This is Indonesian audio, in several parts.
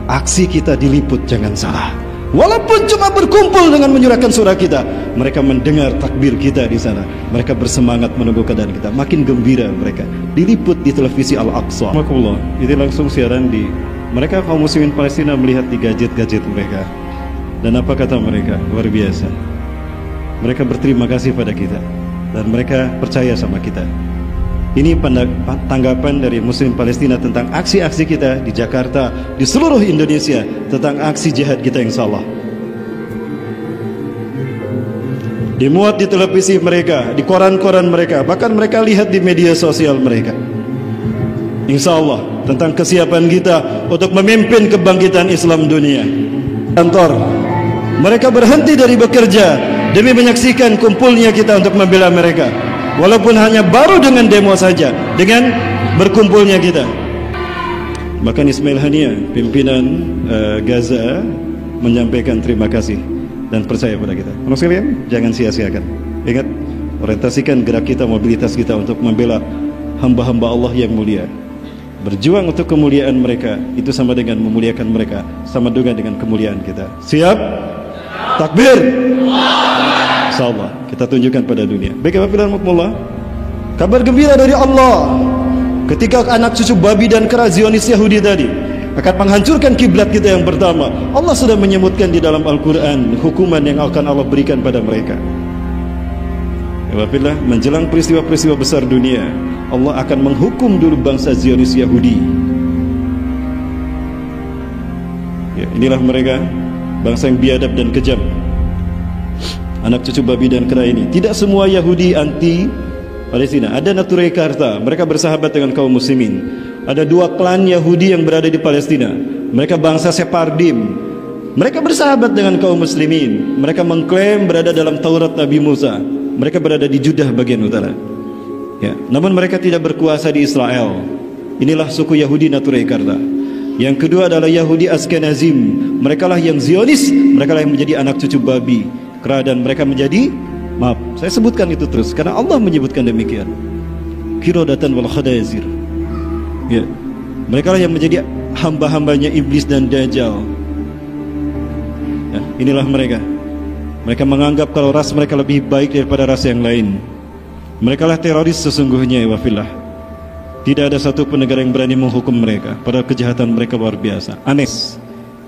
aksi kita diliput, jangan salah. Walaupun cuma berkumpul dengan menyurahkan suara kita, mereka mendengar takbir kita di sana. Mereka bersemangat menunggu keadaan kita. Makin gembira mereka. Diliput di televisi Al-Aqsa. Makullah, itu langsung siaran di mereka kaum muslimin Palestina melihat di gadget-gadget mereka. Dan apa kata mereka? Luar biasa. Mereka berterima kasih pada kita dan mereka percaya sama kita. Ini tanggapan dari Muslim Palestina tentang aksi-aksi kita di Jakarta, di seluruh Indonesia, tentang aksi jihad kita yang salah. Dimuat di televisi mereka, di koran-koran mereka, bahkan mereka lihat di media sosial mereka. Insya Allah tentang kesiapan kita untuk memimpin kebangkitan Islam dunia. Kantor, mereka berhenti dari bekerja demi menyaksikan kumpulnya kita untuk membela mereka. Walaupun hanya baru dengan demo saja, dengan berkumpulnya kita. Bahkan Ismail Haniah, pimpinan Gaza, menyampaikan terima kasih dan percaya pada kita. Teman sekalian, jangan sia-siakan. Ingat, orientasikan gerak kita, mobilitas kita untuk membela hamba-hamba Allah yang mulia. Berjuang untuk kemuliaan mereka, itu sama dengan memuliakan mereka, sama juga dengan kemuliaan kita. Siap? Takbir! InsyaAllah kita tunjukkan pada dunia. Baik, Alhamdulillah, kabar gembira dari Allah ketika anak cucu babi dan kera Zionis Yahudi tadi akan menghancurkan kiblat kita yang pertama. Allah sudah menyebutkan di dalam Al-Quran hukuman yang akan Allah berikan pada mereka. Alhamdulillah, menjelang peristiwa-peristiwa besar dunia, Allah akan menghukum dulu bangsa Zionis Yahudi. Ya, inilah mereka, bangsa yang biadab dan kejam, anak cucu babi dan kera ini. Tidak semua Yahudi anti Palestina. Ada Naturekarta, mereka bersahabat dengan kaum muslimin. Ada dua klan Yahudi yang berada di Palestina. Mereka bangsa Separdim. Mereka bersahabat dengan kaum muslimin. Mereka mengklaim berada dalam Taurat Nabi Musa. Mereka berada di Judah bagian utara. Ya, namun mereka tidak berkuasa di Israel. Inilah suku Yahudi Naturekarta. Yang kedua adalah Yahudi Askenazim. Mereka lah yang Zionis. Mereka lah yang menjadi anak cucu babi, dan mereka menjadi, maaf, saya sebutkan itu terus karena Allah menyebutkan demikian. Qiradatan wal khadazir. Ya, mereka lah yang menjadi hamba-hambanya iblis dan dajjal. Ya, inilah mereka. Mereka menganggap kalau ras mereka lebih baik daripada ras yang lain. Mereka lah teroris sesungguhnya, ya wafillah. Tidak ada satu pun negara yang berani menghukum mereka. Padahal kejahatan mereka luar biasa, aneh.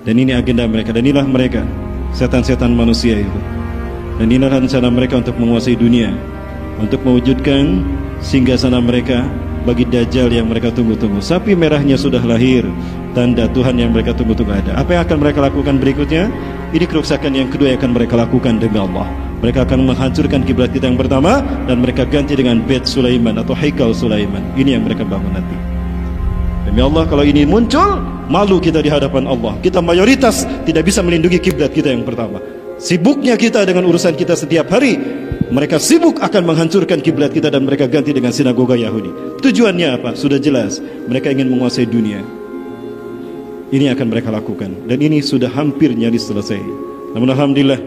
Dan ini agenda mereka. Dan inilah mereka, setan-setan manusia itu. Dan inilah rencana mereka untuk menguasai dunia, untuk mewujudkan singgasana mereka bagi Dajjal yang mereka tunggu-tunggu. Sapi merahnya sudah lahir, tanda Tuhan yang mereka tunggu-tunggu ada. Apa yang akan mereka lakukan berikutnya? Ini kerusakan yang kedua yang akan mereka lakukan demi Allah. Mereka akan menghancurkan kiblat kita yang pertama dan mereka ganti dengan Bait Sulaiman atau Haikal Sulaiman. Ini yang mereka bangun nanti. Demi Allah, kalau ini muncul, malu kita di hadapan Allah. Kita mayoritas tidak bisa melindungi kiblat kita yang pertama. Sibuknya kita dengan urusan kita setiap hari. Mereka sibuk akan menghancurkan kiblat kita dan mereka ganti dengan sinagoga Yahudi. Tujuannya apa? Sudah jelas. Mereka ingin menguasai dunia. Ini akan mereka lakukan. Dan ini sudah hampir nyaris selesai. Namun alhamdulillah,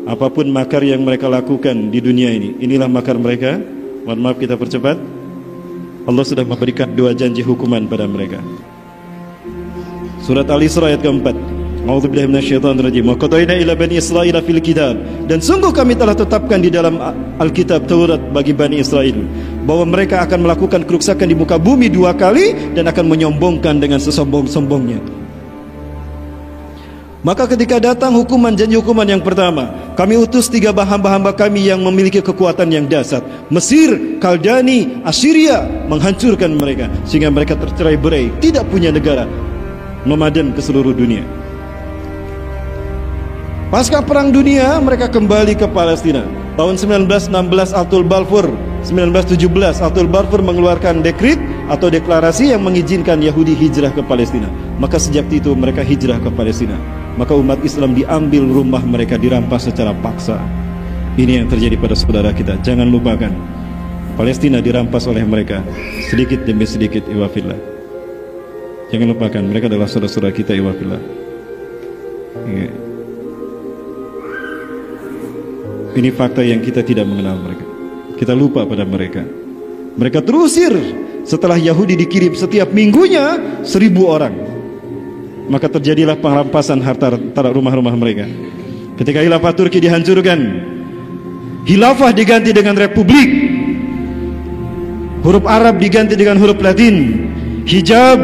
apapun makar yang mereka lakukan di dunia ini, inilah makar mereka. Mohon maaf kita percepat. Allah sudah memberikan dua janji hukuman pada mereka. Surat Al-Isra ayat keempat. A'udzubillahi minasyaitonirrajim. Wa qadaina ila bani Israil fil kitab. Dan sungguh kami telah tetapkan di dalam Alkitab Taurat bagi Bani Israel bahwa mereka akan melakukan kerusakan di muka bumi 2 kali dan akan menyombongkan dengan sesombong-sombongnya. Maka ketika datang hukuman, janji hukuman yang pertama, kami utus 3 hamba-hamba kami yang memiliki kekuatan yang dahsyat. Mesir, Kaldani, Assyria, menghancurkan mereka sehingga mereka tercerai-berai, tidak punya negara, nomaden ke seluruh dunia. Pasca perang dunia mereka kembali ke Palestina. Tahun 1916 Atul Balfour, 1917 Atul Balfour mengeluarkan dekrit atau deklarasi yang mengizinkan Yahudi hijrah ke Palestina. Maka sejak itu mereka hijrah ke Palestina. Maka umat Islam diambil rumah mereka, dirampas secara paksa. Ini yang terjadi pada saudara kita. Jangan lupakan, Palestina dirampas oleh mereka sedikit demi sedikit, iwafillah. Jangan lupakan, mereka adalah saudara-saudara kita, iwafillah. Ini fakta yang kita tidak mengenal mereka. Kita lupa pada mereka. Mereka terusir setelah Yahudi dikirim setiap minggunya 1000 orang. maka terjadilah perampasan harta rumah-rumah mereka. Ketika khilafah Turki dihancurkan, khilafah diganti dengan republik, huruf Arab diganti dengan huruf Latin, hijab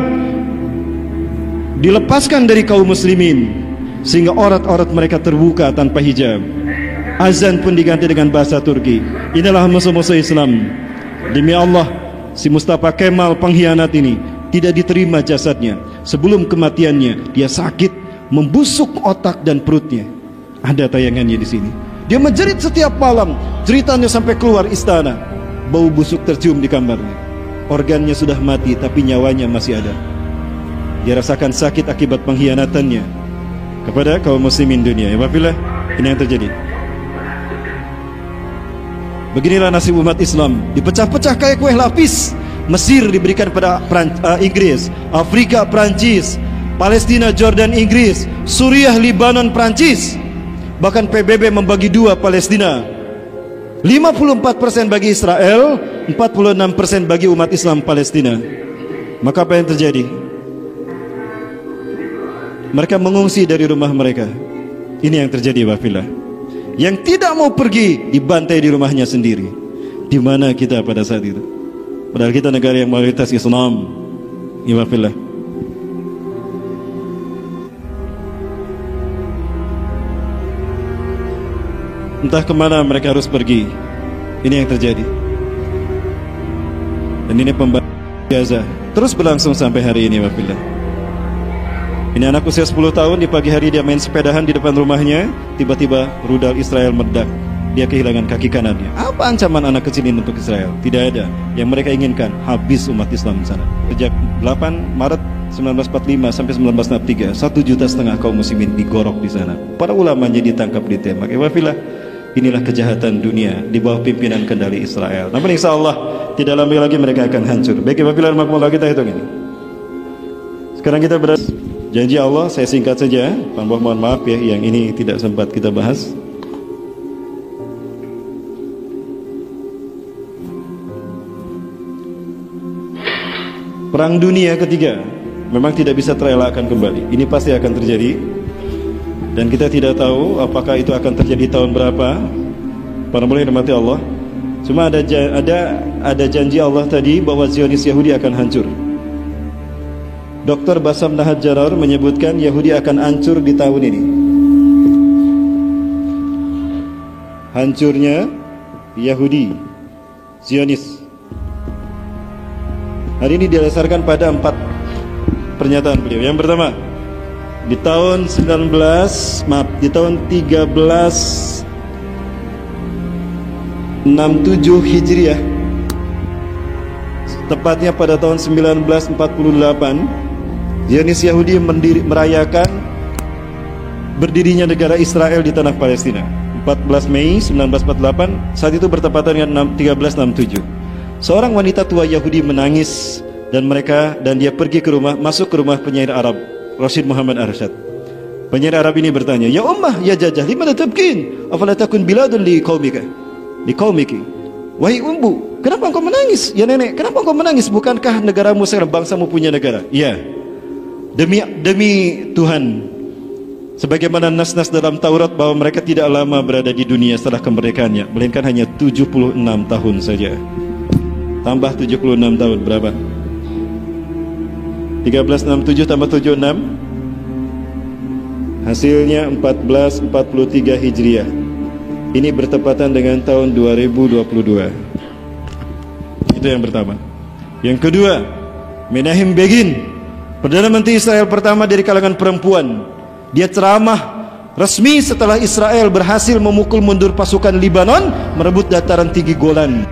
dilepaskan dari kaum muslimin sehingga aurat-aurat mereka terbuka tanpa hijab. Azan pun diganti dengan bahasa Turki. Inilah musuh-musuh Islam. Demi Allah, si Mustafa Kemal pengkhianat ini tidak diterima jasadnya. Sebelum kematiannya, dia sakit, membusuk otak dan perutnya. Ada tayangannya di sini. Dia menjerit setiap malam, ceritanya sampai keluar istana. Bau busuk tercium di kamarnya. Organnya sudah mati, tapi nyawanya masih ada. Dia rasakan sakit akibat pengkhianatannya kepada kaum muslimin dunia. Ya Bapak, ini yang terjadi. Beginilah nasib umat Islam, dipecah-pecah kayak kue lapis. Mesir diberikan pada Inggris, Afrika Prancis, Palestina Jordan Inggris, Suriah Libanon Prancis. Bahkan PBB membagi dua Palestina. 54% bagi Israel, 46% bagi umat Islam Palestina. Maka apa yang terjadi? Mereka mengungsi dari rumah mereka. Ini yang terjadi wafillah. Yang tidak mau pergi dibantai di rumahnya sendiri. Di mana kita pada saat itu? Padahal kita negara yang mayoritas Islam. Ya wafillah. Entah kemana mereka harus pergi. Ini yang terjadi. Dan ini pembantu Gaza terus berlangsung sampai hari ini wafillah. Ini anak usia 10 tahun, di pagi hari dia main sepedahan di depan rumahnya. Tiba-tiba rudal Israel meledak. Dia kehilangan kaki kanannya. Apa ancaman anak kecil ini untuk Israel? Tidak ada. Yang mereka inginkan habis umat Islam di sana. Sejak 8 Maret 1945 sampai 1963, 1,5 juta kaum muslimin digorok di sana. Para ulamanya ditangkap, ditembak. Wafillah. Inilah kejahatan dunia di bawah pimpinan kendali Israel. Namun insya Allah tidak lama lagi mereka akan hancur. Baik, wafillah rahmatullah, kita hitung ini. Sekarang kita berada. Janji Allah, saya singkat saja. Mohon maaf ya, yang ini tidak sempat kita bahas. Perang dunia ketiga memang tidak bisa terelakkan kembali. Ini pasti akan terjadi. Dan kita tidak tahu apakah itu akan terjadi tahun berapa. Para mulai rahmati Allah. Cuma ada janji Allah tadi bahwa Zionis Yahudi akan hancur. Dr. Bassam Nahad Jarar menyebutkan Yahudi akan hancur di tahun ini. Hancurnya Yahudi, Zionis. Hari ini didasarkan pada 4 pernyataan beliau. Yang pertama, di tahun 1367 Hijriah, tepatnya pada tahun 1948, Zionis Yahudi merayakan berdirinya negara Israel di tanah Palestina. 14 Mei 1948, saat itu bertepatan dengan 1367. Seorang wanita tua Yahudi menangis dan dia pergi ke rumah, masuk ke rumah penyair Arab Rashid Muhammad Arsyad. Penyair Arab ini bertanya, "Ya ummah, ya jajah, lima tabkin? Afala takun biladun li qaumiki?" Wahai umbu, kenapa engkau menangis? Ya nenek, kenapa engkau menangis? Bukankah negaramu sekarang, bangsamu punya negara? Iya. Demi Tuhan, sebagaimana nas-nas dalam Taurat bahwa mereka tidak lama berada di dunia setelah kemerdekaannya, melainkan hanya 76 tahun saja. Tambah 76 tahun berapa? 1367 tambah 76, hasilnya 1443 Hijriah. Ini bertepatan dengan tahun 2022. Itu yang pertama. Yang kedua, Menachem Begin, Perdana Menteri Israel pertama dari kalangan perempuan. Dia ceramah resmi setelah Israel berhasil memukul mundur pasukan Libanon, merebut dataran tinggi Golan.